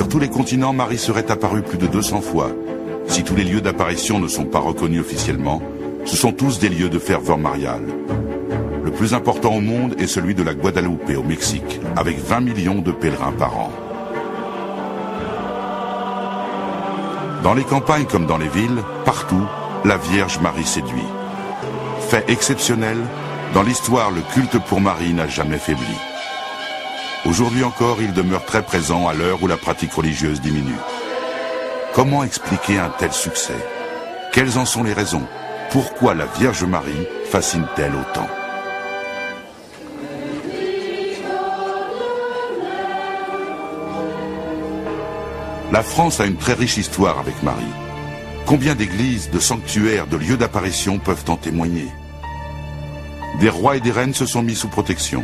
Sur tous les continents, Marie serait apparue plus de 200 fois. Si tous les lieux d'apparition ne sont pas reconnus officiellement, ce sont tous des lieux de ferveur mariale. Le plus important au monde est celui de la Guadeloupe au Mexique, avec 20 millions de pèlerins par an. Dans les campagnes comme dans les villes, partout, la Vierge Marie séduit. Fait exceptionnel, dans l'histoire, le culte pour Marie n'a jamais faibli. Aujourd'hui encore, il demeure très présent à l'heure où la pratique religieuse diminue. Comment expliquer un tel succès? Quelles en sont les raisons? Pourquoi la Vierge Marie fascine-t-elle autant? La France a une très riche histoire avec Marie. Combien d'églises, de sanctuaires, de lieux d'apparition peuvent en témoigner? Des rois et des reines se sont mis sous protection.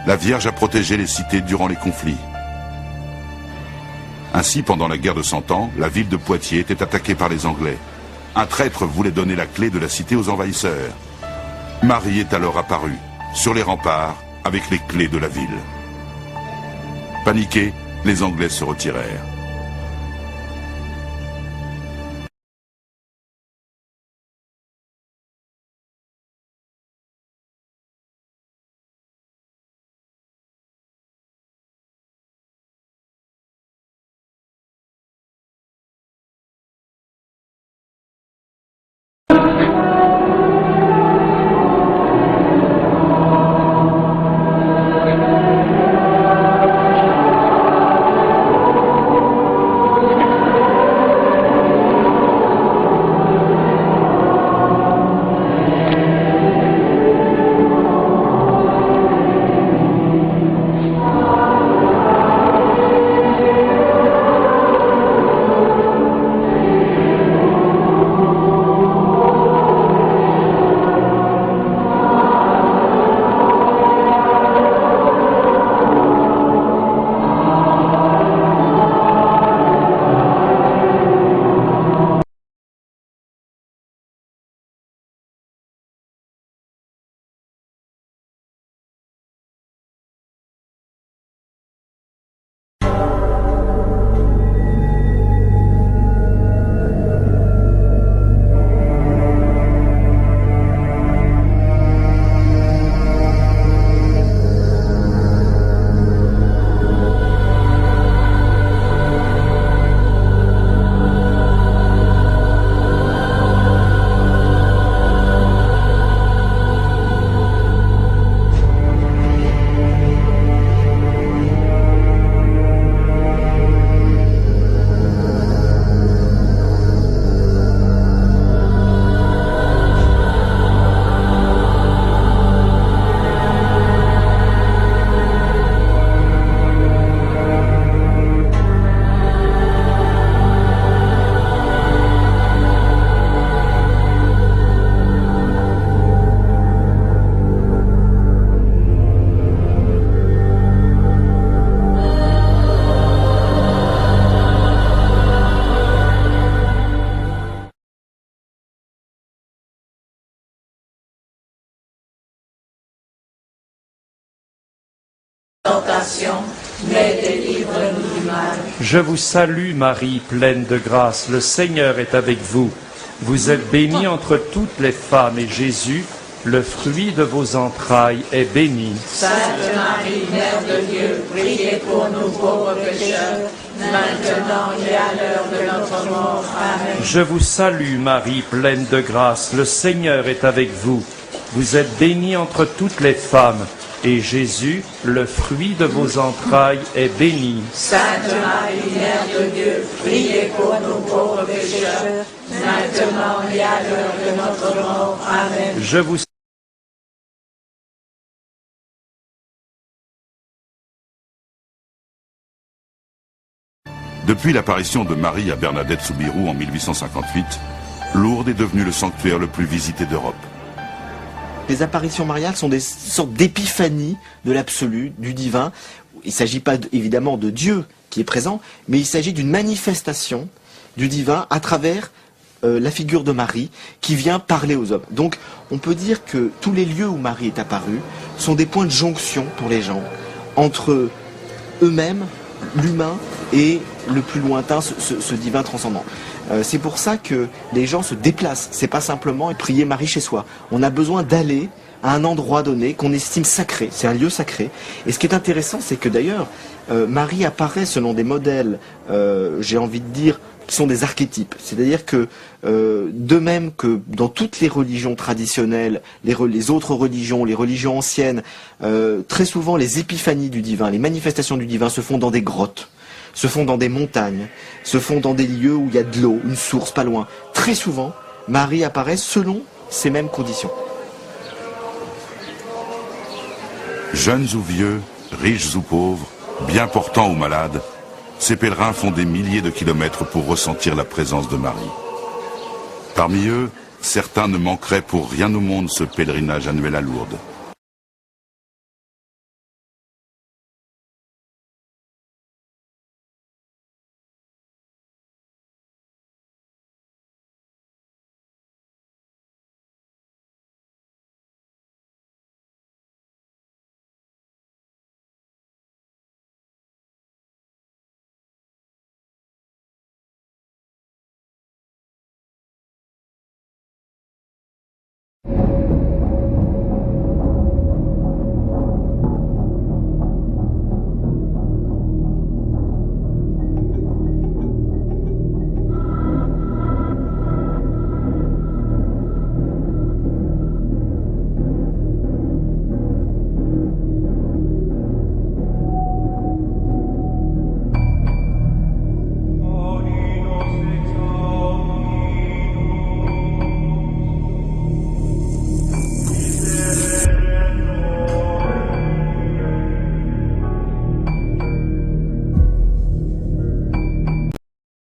La Vierge a protégé les cités durant les conflits. Ainsi, pendant la guerre de 100 ans, la ville de Poitiers était attaquée par les Anglais. Un traître voulait donner la clé de la cité aux envahisseurs. Marie est alors apparue, sur les remparts, avec les clés de la ville. Paniqués, les Anglais se retirèrent. Mais délivre-nous du mal. Je vous salue Marie, pleine de grâce, le Seigneur est avec vous. Vous êtes bénie entre toutes les femmes et Jésus, le fruit de vos entrailles, est béni. Sainte Marie, Mère de Dieu, priez pour nous pauvres pécheurs, maintenant et à l'heure de notre mort. Amen. Je vous salue Marie, pleine de grâce, le Seigneur est avec vous. Vous êtes bénie entre toutes les femmes, et Jésus, le fruit de vos entrailles, est béni. Sainte Marie, Mère de Dieu, priez pour nous pauvres pécheurs, maintenant et à l'heure de notre mort. Amen. Je vous Depuis l'apparition de Marie à Bernadette Soubirous en 1858, Lourdes est devenu le sanctuaire le plus visité d'Europe. Les apparitions mariales sont des sortes d'épiphanies de l'absolu, du divin. Il ne s'agit pas évidemment de Dieu qui est présent, mais il s'agit d'une manifestation du divin à travers la figure de Marie qui vient parler aux hommes. Donc on peut dire que tous les lieux où Marie est apparue sont des points de jonction pour les gens entre eux-mêmes l'humain et le plus lointain, ce divin transcendant. C'est pour ça que les gens se déplacent. C'est pas simplement prier Marie chez soi. On a besoin d'aller à un endroit donné qu'on estime sacré. C'est un lieu sacré. Et ce qui est intéressant, c'est que d'ailleurs, Marie apparaît selon des modèles, j'ai envie de dire, qui sont des archétypes. C'est-à-dire que, de même que dans toutes les religions traditionnelles, les autres religions, les religions anciennes, très souvent les épiphanies du divin, les manifestations du divin se font dans des grottes, se font dans des montagnes, se font dans des lieux où il y a de l'eau, une source pas loin. Très souvent, Marie apparaît selon ces mêmes conditions. Jeunes ou vieux, riches ou pauvres, bien portants ou malades, ces pèlerins font des milliers de kilomètres pour ressentir la présence de Marie. Parmi eux, certains ne manqueraient pour rien au monde ce pèlerinage annuel à Lourdes.